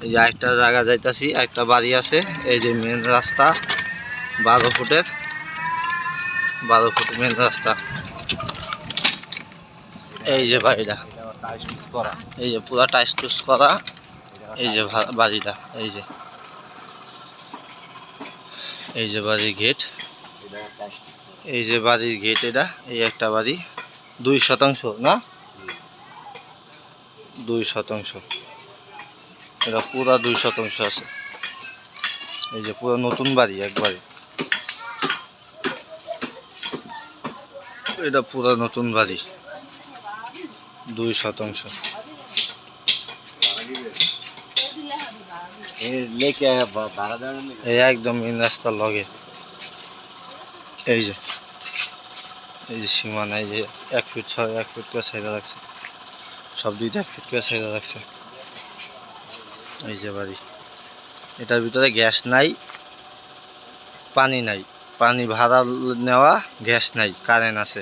এই যে একটা জায়গা যাইতাছি, একটা বাড়ি আছে। এই যে মেন রাস্তা 12 ফুটের, 12 ফুট মেন রাস্তা। এই যে বাড়িটা, এই যে পুরা টাইস টুস করা। এই যে বাড়িটা, এই যে বাড়ির গেট, এই যে বাড়ির গেট। এটা এই একটা বাড়ি 2 শতাংশ না, 2 শতাংশ। এটা পুরা 2 শতাংশ আছে। এই যে পুরো নতুন বাড়ি একবারে, এটা পুরো নতুন বাড়ি 2 শতাংশ। এই একদম মেন রাস্তার লগে। এই যে সীমানা, এই যে 1 ফিট 6, 1 ফিট করে সাইডে রাখছে, সব দুইটা 1 ফিট করে সাইডে রাখছে। এই যে বাড়ি, এটার ভিতরে গ্যাস নাই, পানি নাই, পানি ভাড়া নেওয়া, গ্যাস নাই, কারেন্ট আছে।